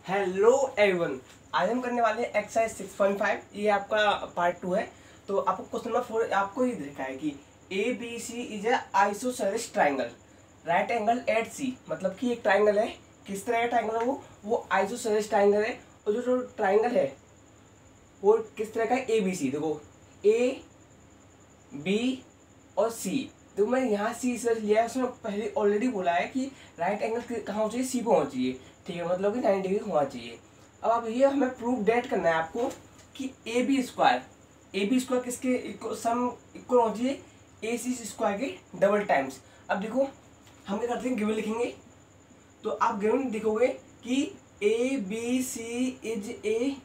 Hello everyone, आज हम करने वाले हैं एक्सरसाइज 6.5। ये आपका पार्ट 2 है। तो आपको क्वेश्चन नंबर 4 आपको ये देखा है कि A B C is a isosceles triangle right angle at C. मतलब कि एक ट्राइंगल है, किस तरह का ट्राइंगल है वो आइसोसेलेस ट्राइंगल है। और जो ट्राइंगल है वो किस तरह का है, ए बी सी। देखो ए बी और सी। तो मैं यहाँ सी इस वजह से लिया है, उसमें पहले ऑलरेडी बोला है कि राइट एंगल कहाँ होना चाहिए, सी पे होना चाहिए। ठीक है, मतलब कि 90 डिग्री होना चाहिए। अब ये हमें प्रूफ डेट करना है आपको कि ए बी स्क्वायर किसके सम इक्वल होना चाहिए, ए सी स्क्वायर के डबल टाइम्स। अब देखो हम क्या करते हैं, गिवन लिखेंगे। तो आप गिवन लिखोगे कि A B C is a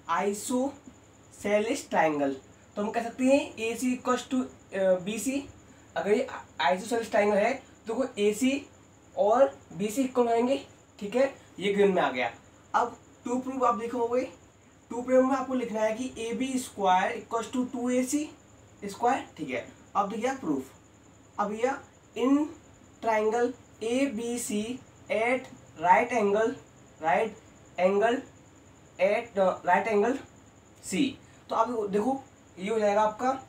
isosceles triangle. तो हम कह सकते हैं A C equal to B C. अगर ये आइसोसेलेस ट्राइंगल है तो वो ए सी और बी सी इक्वल होंगे। ठीक है, ये गिवन में आ गया। अब टू प्रूफ आप देखोगे, टू प्रूफ में आपको लिखना है कि A B square equal to 2ac square. ठीक है, अब देखिए प्रूफ। अब यह in triangle A B C at right angle C. तो अब देखो ये हो जाएगा आपका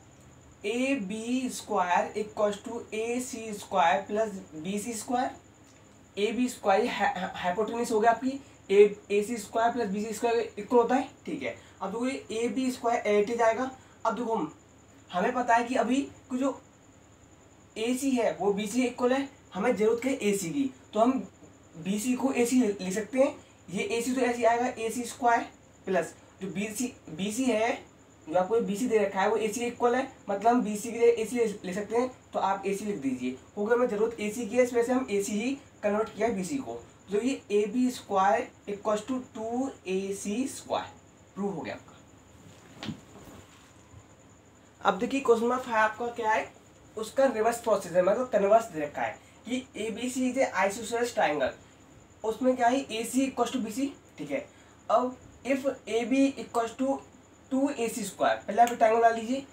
A B square equal to A C square plus B C square. A B square hypotenuse हो गया आपकी, A C square plus B C square equal होता है। ठीक है, अब देखो ये ए बी स्क्वायर एट जाएगा। अब देखो हमें पता है कि अभी जो ए सी है वो बी सी इक्वल है, हमें जरूरत है ए सी की। तो हम बी सी को ए सी लिख सकते हैं। ये ए सी तो ऐसे आएगा ए सी स्क्वायर प्लस जो बी सी है, जो आपको बी सी दे रखा है वो ए सी इक्वल है, मतलब हम बी सी के लिए ए सी ले सकते हैं। तो आप ए सी लिख दीजिए, हो गया। हमें जरूरत ए सी की है, इस वजह से हम ए सी ही कन्वर्ट किया बी सी को। तो ये A B square equal to 2ac square prove हो गया आपका। अब देखिए क्वेश्चन नंबर 5 आपका क्या है, उसका रिवर्स प्रोसेस है, मतलब कन्वर्स दे रखा है कि A B C is a isosceles triangle. उसमें क्या है, A C equal to B C. ठीक है, अब if A B equal to 2ac square, पहले आप ट्राइंगल बना लीजिए।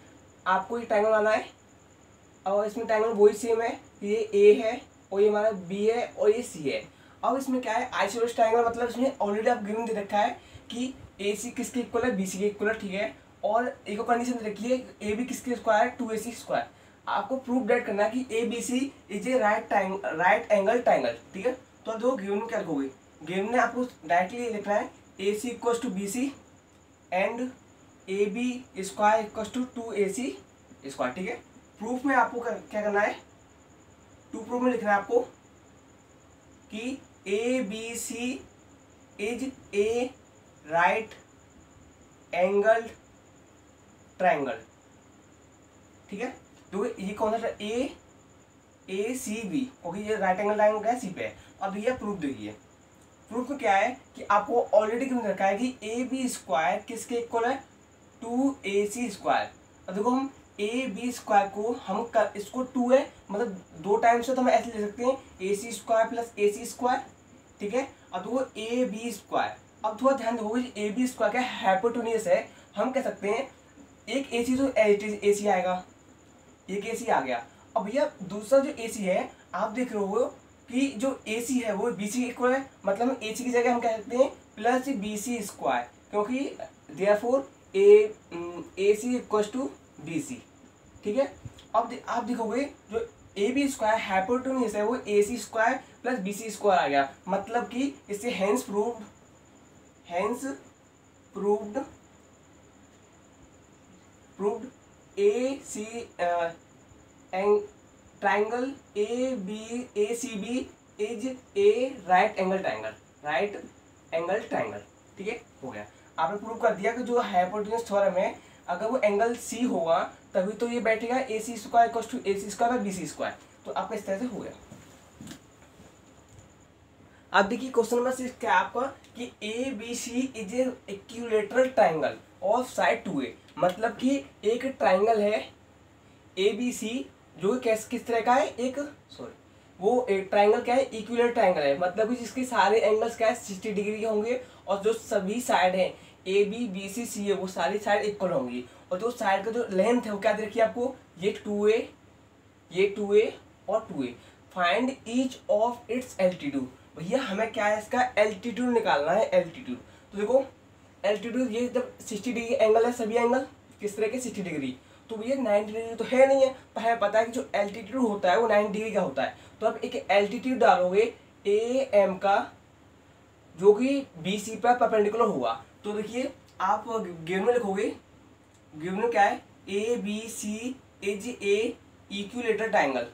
आपको ये ट्राइंगल बनाना है और इसमें ट्राइंगल वही सेम है, ये ए है और ये हमारा बी है और ये सी है। अब इसमें क्या है, आइसोसेलेस ट्राइंगल, मतलब इसमें ऑलरेडी आप गिवन दे रखा है कि ए सी किसके इक्वल है, बी सी के इक्वल है। ठीक है, और एक और कंडीशन दे रखी है ए बी किसके स्क्वायर है, 2ac स्क्वायर। आपको प्रूफ डेट करना है कि A B C is a right angle triangle. ठीक है, तो आप देखो गिवन में क्या लिखोगे, गिवन में आपको डायरेक्टली लिखना है A C equal to B C and A B square equal to 2ac square. ठीक है, प्रूफ में आपको क्या करना है, टू प्रूफ में लिखना है आपको कि A B C is a right angle triangle. ठीक है, तो ये कौन सा ए सी बी, क्योंकि ये राइट एंगल ट्राइंगल का सी पे है। अब ये प्रूफ देखिए, प्रूफ में क्या है कि आपको ऑलरेडी गिवन रखा है कि ए बी स्क्वायर किसके इक्वल है, 2ac स्क्वायर। अब देखो हम ए बी स्क्वायर को इसको 2 है, मतलब 2 टाइम्स है, तो हम ऐसे ले सकते हैं A C square plus A C square. ठीक है, अब देखो ए बी स्क्वायर, अब थोड़ा ध्यान दो, ए बी स्क्वायर क्या हाइपोटेन्यूस है, हम कह सकते हैं एक ए सी तो ए सी आएगा, एक ए सी आ गया। अब भैया दूसरा जो ए सी है, आप देख रहे हो कि जो ए सी है वो बी सी इक्वल है, मतलब ए सी की जगह हम कह सकते हैं प्लस बी सी स्क्वायर, क्योंकि therefore A C equal to B C. ठीक है, अब आप देखोगे जो ए बी स्क्वायर हाइपोटेन्यूस है वो A C square plus B C square आ गया, मतलब कि इससे hence proved A C triangle A C B is a right angle triangle. ठीक है, हो गया। आपने प्रूव कर दिया कि जो हाइपोटेन्यूस थ्योरम है, अगर वो एंगल सी होगा तभी तो ये बैठेगा A C square equal to A C square B C square. तो आपका इस तरह से हो गया। अब देखिए क्वेश्चन नंबर 6 क्या आपका कि A B C is a equilateral triangle of side 2a। मतलब कि एक ट्राइंगल है ए बी सी जो किस तरह का है, वो एक ट्राइंगल क्या है, इक्विलैटरल ट्राइंगल है, मतलब कि जिसके सारे एंगल्स क्या है 60 डिग्री के होंगे, और जो सभी साइड हैं ए बी बी सी सी है वो सारी साइड इक्वल होंगी। और जो साइड का जो लेंथ है वो क्या दे रखी है आपको, ये 2a और 2a। Find each of its altitude, भैया हमें क्या है, इसका एल्टीट्यूड निकालना है, एल्टीट्यूड। तो देखो एल्टीट्यूड, ये जब 60 डिग्री एंगल है, सभी एंगल किस तरह के 60 डिग्री, तो भैया 90 डिग्री तो है नहीं है, पर हमें पता है कि जो एल्टीट्यूड होता है वो 90 डिग्री का होता है। तो आप एक एल्टीट्यूड डालोगे ए एम का, जो कि बी सी पर परपेंडिकुलर होगा। तो देखिए आप गिवन में लिखोगे, गिवन में क्या है, A B C is a equilateral triangle,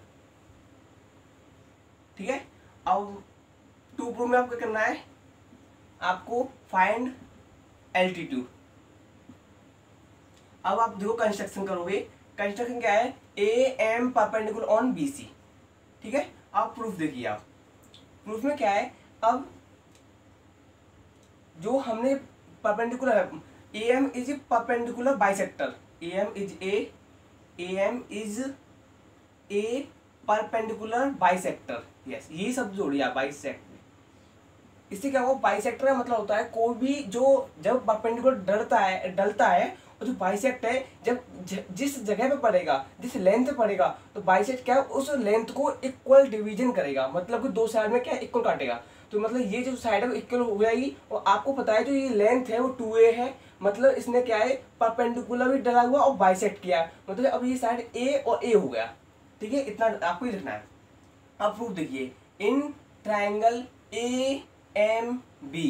ठीक है। अब टू प्रूफ में आपको करना है, आपको फाइंड एल्टीट्यूड। अब आप देखो कंस्ट्रक्शन करोगे, कंस्ट्रक्शन क्या है, A M perpendicular on B C, ठीक है। अब प्रूफ देखिए, आप प्रूफ में क्या है, अब जो हमने परपेंडिकुलर है, A M is perpendicular bisector, A M is a perpendicular bisector, yes यही सब जोड़िए आप, बाइसेक्टर। इससे क्या होगा, बाइसेक्टर का मतलब होता है कोई भी जो जब परपेंडिकुलर डलता है और जो बाइसेक्ट है जब जिस जगह पे पड़ेगा, जिस लेंथ पे पड़ेगा, तो बाइसेक्ट क्या है, उस लेंथ को इक्वल डिवीजन करेगा, मतलब कि दो साइड में क्या इक्वल काटेगा। तो मतलब ये जो साइड है वो इक्वल हो जाएगी, और आपको पता है जो ये लेंथ है वो 2a है, मतलब इसने क्या है, परपेंडिकुलर भी डला हुआ और बाइसेक्ट किया, मतलब अब ये साइड a और a हो गया, ठीक है। इतना आपको ही लिखना है। अब प्रूफ देखिए, in triangle A M B,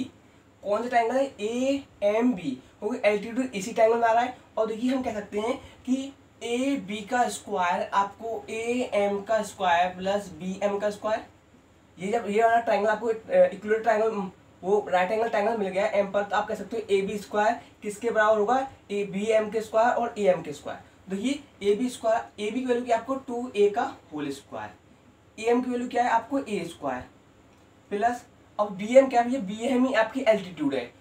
कौन सा ट्राइंगल है, ए एम बी, क्योंकि एल्टीट्यूड इसी ट्राइंगल में आ रहा है। और देखिए हम कह सकते हैं कि ए बी का स्क्वायर आपको ए एम का स्क्वायर प्लस बी एम का स्क्वायर, ये जब ये वाला ट्राइंगल आपको इक्विलेटरल ट्राइंगल, वो राइट एंगल ट्राइंगल मिल गया एम पर, तो आप कह सकते हो ए बी स्क्वायर किसके बराबर होगा, ए बी एम के स्क्वायर और ए एम के स्क्वायर। देखिए A B square, A B की वैल्यू क्या है आपको 2a का होल स्क्वायर, ए एम की वैल्यू क्या है आपको a स्क्वायर प्लस, अब बी एम क्या है, बी एम ही आपकी एल्टीट्यूड है,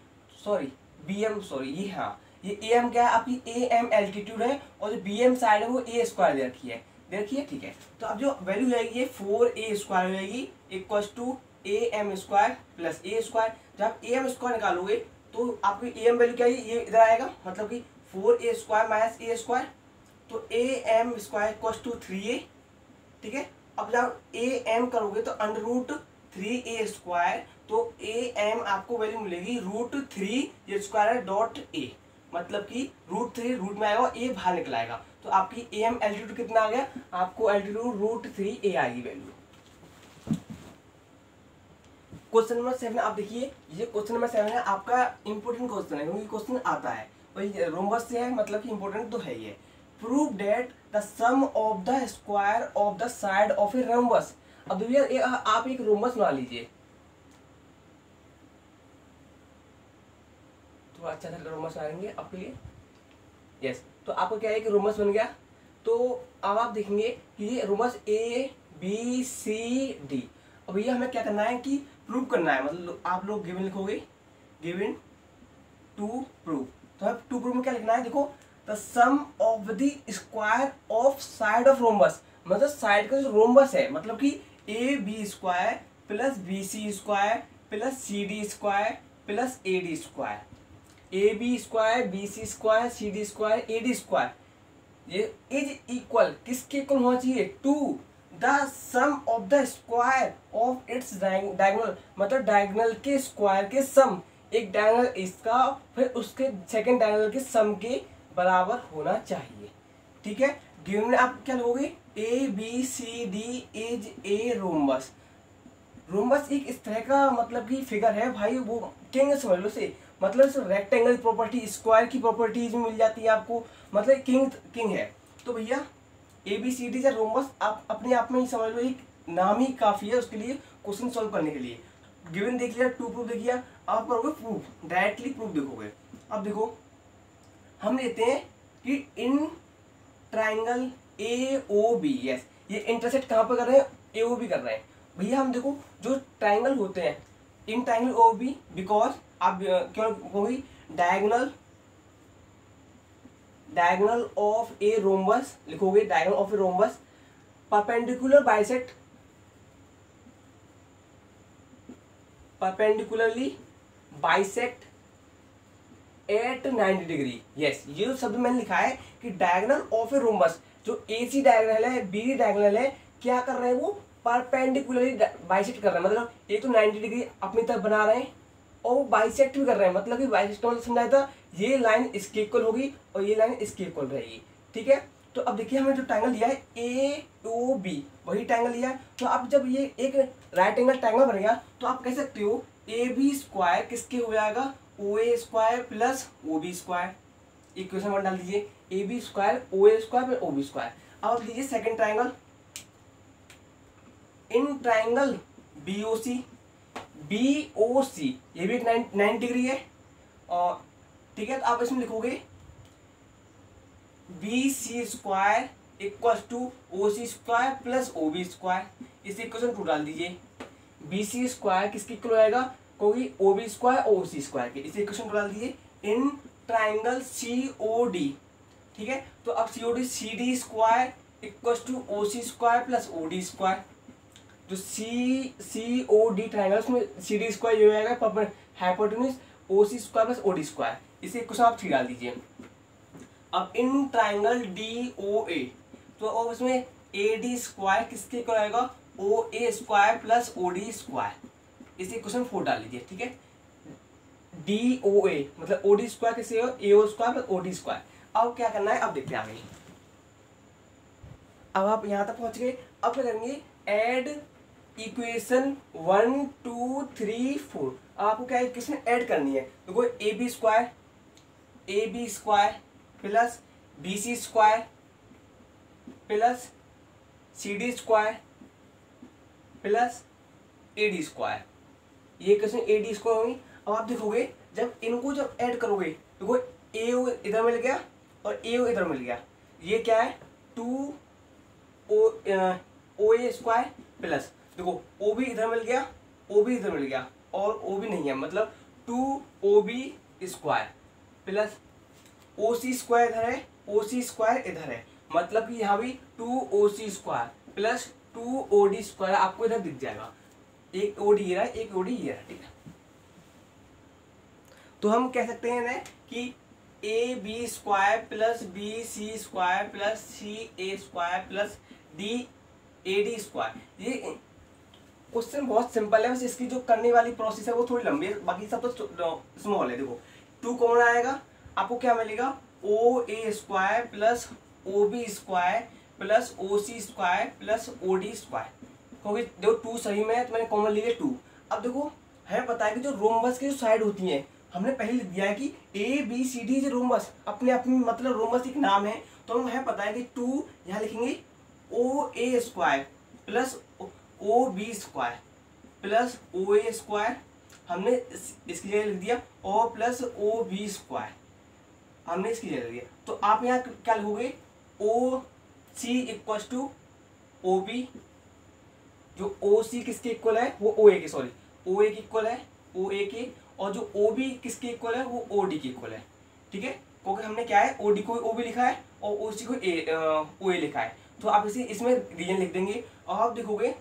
सॉरी बी एम, सॉरी ये, हाँ ये ए एम क्या है आपकी ए एम एल्टीट्यूड है, और जो बी एम साइड है वो a स्क्वायर दे रखी है, देखिए ठीक है। तो अब जो वैल्यू जाएगी ये 4a स्क्वायर हो जाएगी equal to A M square plus a square. जब आप ए एम स्क्वायर निकालोगे तो आपकी ए एम वैल्यू क्या है, ये इधर आएगा, मतलब कि 4a square minus a square, तो A M square equal to 3a, ठीक है। अब जब ए एम करोगे तो अंडर रूट 3a स्क्वायर, तो ए एम आपको वैल्यू मिलेगी रूट 3 स्क्वायर डॉट ए, मतलब कि रूट 3 रूट में आएगा, ए बाहर निकल आएगा, तो आपकी ए एम एल्टीट्यूड कितना आ गया, आपको एल्टीट्यूड रूट 3a आएगी वैल्यू। क्वेश्चन नंबर 7 आप देखिए, ये क्वेश्चन नंबर 7 है आपका इंपोर्टेंट क्वेश्चन है, क्योंकि क्वेश्चन आता है वही रोमबस से है, मतलब कि इंपोर्टेंट तो है ये। Prove that the sum of the square of the side of a rhombus. अब भैया आप एक रोमबस बना लीजिए, तो अच्छा सा रोमबस बनाएंगे आपके लिए, यस। तो आपको क्या है कि रोमबस बन गया, तो अब आप देखेंगे कि ये rhombus A B C D. अब भैया हमें क्या करना है कि प्रूव करना है, मतलब आप लोग गिवन लिखोगे, गिवन टू प्रूव, तो अब टू प्रूव में क्या लिखना है, देखो the sum of the square of side of rhombus, मतलब साइड का जो रोमबस है, मतलब कि A B square plus B C square plus C D square plus A D square, A B square B C square C D square A D square, ये is equal किसके equal होना चाहिए, to the sum of the square of its diagonal, मतलब diagonal के square के सम, एक diagonal इसका फिर उसके सेकंड डायगोनल के सम के बराबर होना चाहिए, ठीक है। गिवन में आप क्या लोगे, A B C D is a rhombus. Rhombus एक इस तरह का मतलब कि फिगर है भाई, वो किंग समझ लो से, मतलब रेक्टेंगल प्रॉपर्टी, स्क्वायर की प्रॉपर्टीज मिल जाती है आपको, मतलब किंग है। तो भैया ए बी सी डी या रोमबस आप अपने आप में ही समझ लो, एक नाम ही काफ़ी है उसके लिए क्वेश्चन सॉल्व करने के लिए। गिवन देख लिया, टू प्रूफ देख लिया, आप करोगे प्रूफ, डायरेक्टली प्रूफ देखोगे। अब देखो हम लेते हैं कि in triangle A O B, yes ये इंटरसेक्ट कहाँ पर कर रहे हैं, ए ओ बी कर रहे हैं। भैया हम देखो जो ट्राइंगल होते हैं in triangle O B, because आप क्यों कहोगे, डायगोनल ऑफ ए रोमबस लिखोगे, diagonal of a rhombus perpendicular bisect, perpendicularly bisect at 90 degree, yes ये जो शब्द मैंने लिखा है कि डायगोनल ऑफ ए रोमबस, जो ए सी डायगोनल है बी डी डायगोनल है, क्या कर रहे हैं वो परपेंडिकुलरली बाइसेक्ट कर रहे हैं, मतलब एक तो 90 डिग्री अपनी तरफ बना रहे हैं और वो बाइसेक्ट भी कर रहे हैं, मतलब कि बाइसेक्ट मतलब समझाया था, ये लाइन इसके इक्वल होगी और ये लाइन इसके इक्वल रहेगी, ठीक है। तो अब देखिए हमने जो ट्रायंगल लिया है ए ओ बी, वही ट्रायंगल लिया है। तो अब जब ये एक राइट एंगल ट्रायंगल बन गया तो आप कह सकते हो ए बी स्क्वायर किसके हो जाएगा, O A square plus O B square. Equation one डाल दीजिए, A B square O A square plus O B square. अब लीजिए second triangle, in triangle B O C, ये भी एक 90 डिग्री है और ठीक है। तो आप इसमें लिखोगे B C square equal to O C square plus O B square. इस इक्वेशन टू डाल दीजिए, बी सी स्क्वायर किसके इक्वल आएगा, क्योंकि O B square O C square के। इस इक्वेशन टू डाल दीजिए in triangle C O D, ठीक है। तो अब C O D, C D square equal to O C square plus O D square. जो सी ओ डी ट्राइंगल उसमें सी डी स्क्वायर ये हो जाएगा hypotenuse O C square plus O D square. इसे क्वेश्चन आप 3 डाल दीजिए। अब इन ट्राइंगल डी ओ ए, तो अब उसमें ए डी स्क्वायर किसके इक्वल आएगा, O A square plus O D square. इसे क्वेश्चन 4 डाल लीजिए, ठीक है। डी ओ ए मतलब ओ डी स्क्वायर किससे हो, A O square plus O D square. अब क्या करना है, अब देखते हैं आगे। अब आप यहाँ तक पहुँच गए, अब क्या करेंगे, एड इक्वेशन 1 2 3 4। आपको क्या इक्वेशन ऐड करनी है, देखो A B square plus B C square plus C D square plus A D square, ये इक्वेशन ए डी स्क्वायर होगी। अब आप देखोगे जब इनको जब ऐड करोगे, देखो ए इधर मिल गया और ए इधर मिल गया, ये क्या है 2 ओ ए स्क्वायर प्लस देखो ओ बी इधर मिल गया, ओ बी इधर मिल गया और ओ बी नहीं है, मतलब 2 O B square plus O C square इधर है, ओ सी स्क्वायर इधर है, मतलब कि यहाँ भी 2 O C square plus 2 O D square आपको इधर दिख जाएगा। एक ओ डी ये रहा है, एक ओ डी ये रहा है, ठीक है। तो हम कह सकते हैं ना कि A B square plus B C square plus C A square plus D A D square. ये क्वेश्चन बहुत सिंपल है, बस इसकी जो करने वाली प्रोसेस है वो थोड़ी लंबी है, बाकी सब तो स्मॉल है। देखो 2 कॉमन आएगा, आपको क्या मिलेगा, O A square plus O B square plus O C square plus O D square, क्योंकि देखो 2 सही में है तो मैंने कॉमन लिया 2। अब देखो हमें पता है कि जो रोम्बस की जो साइड होती है, हमने पहले लिख दिया है कि ए बी सी डी जो रोम्बस अपने आप में, मतलब रोम्बस एक नाम है, तो हमें पता है कि 2 यहाँ लिखेंगे O A square plus O B square plus O A square, हमने इसकी जगह लिख दिया O plus O B square, हमने इसकी जगह लिख दिया। तो आप यहाँ क्या लिखोगे, ओ सी इक्वल टू ओ बी, जो ओ सी किसके इक्वल है, वो ओ ए के, सॉरी ओ ए के इक्वल है, ओ ए के, और जो ओ बी किसके इक्वल है, वो ओ डी के इक्वल है, ठीक है। क्योंकि हमने क्या है, ओ डी को ओ बी लिखा है और ओ सी को ओ ए लिखा है, तो आप इसे इसमें रीजन लिख देंगे। और आप देखोगे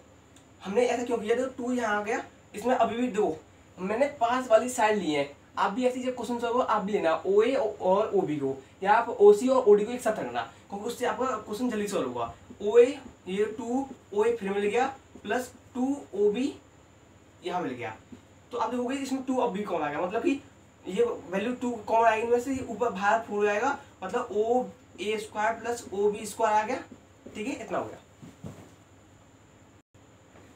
हमने ऐसा क्यों किया, तो 2 यहाँ आ गया, इसमें अभी भी 2 मैंने 5 वाली साइड ली है। आप भी ऐसी जब क्वेश्चन होगा आप भी लेना ओ ए और ओ बी को, या आप ओ सी और ओ डी को एक साथ रखना, क्योंकि उससे आपका क्वेश्चन जल्दी सॉल्व होगा। ओ ए ये 2 ओ ए फिर मिल गया प्लस 2 ओ बी यहाँ मिल गया, तो आप देखोगे इसमें 2 अब भी कॉमन आ गया, मतलब कि ये वैल्यू 2 कॉमन आएगी, इनमें से ऊपर बाहर 4 जाएगा, मतलब O A square plus O B square आ गया, ठीक है, इतना हो गया।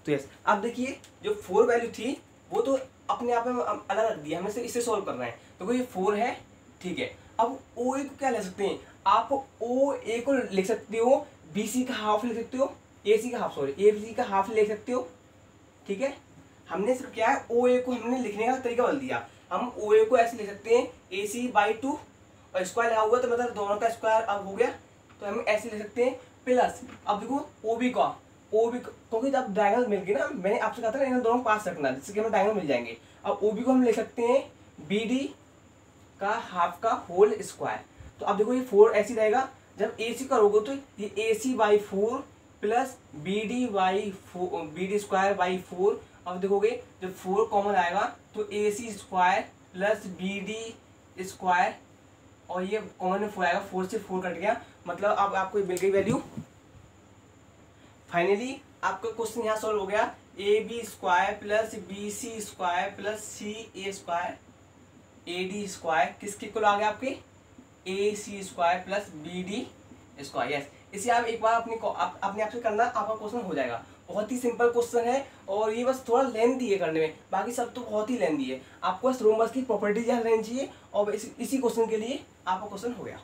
तो यस, अब देखिए जो 4 वैल्यू थी वो तो अपने आप में अलग रख दिया, हमें से इसे सॉल्व कर रहे हैं, तो ये 4 है, ठीक है। अब ओ ए को क्या ले सकते हैं, आप ओ ए को लिख सकते हो, बी सी का हाफ लिख सकते हो, ए सी का हाफ, सॉरी ए सी का हाफ ले सकते हो, ठीक है। हमने सिर्फ क्या है, ओ ए को हमने लिखने का तरीका बदल दिया, हम ओ ए को ऐसे लिख सकते हैं ए सी बाई 2 और स्क्वायर लगा हुआ तो मतलब दोनों का स्क्वायर अब हो गया, तो हम ऐसे लिख सकते हैं प्लस। अब देखो ओ बी का, ओ बी क्योंकि जब डायगोनल मिल गई ना, मैंने आपसे कहा था ना इन दोनों पास रखना, जिससे कि हमें डायगोनल मिल जाएंगे। अब ओ बी को हम ले सकते हैं बी डी का हाफ का होल स्क्वायर, तो अब देखो ये 4 ऐसी रहेगा, जब ए सी करोगे तो ये A C by 4 plus B D by 4 B D square by 4। अब देखोगे जब 4 कॉमन आएगा तो A C square plus B D square, और ये कॉमन में 4 आएगा, 4 से 4 कट गया, मतलब अब आपको मिल गई वैल्यू। फाइनली आपका क्वेश्चन यहाँ सॉल्व हो गया। A B square plus B C square plus C A square A D square किसके इक्वल आ गया आपके, A C square plus B D square. Yes, इसे आप एक बार अपने आप से करना, आपका क्वेश्चन हो जाएगा। बहुत ही सिंपल क्वेश्चन है और ये बस थोड़ा लेंथी है करने में, बाकी सब तो बहुत ही लेंथी है। आपको बस रोमबस की प्रॉपर्टीज याद रहनी चाहिए और इसी क्वेश्चन के लिए आपका क्वेश्चन हो गया।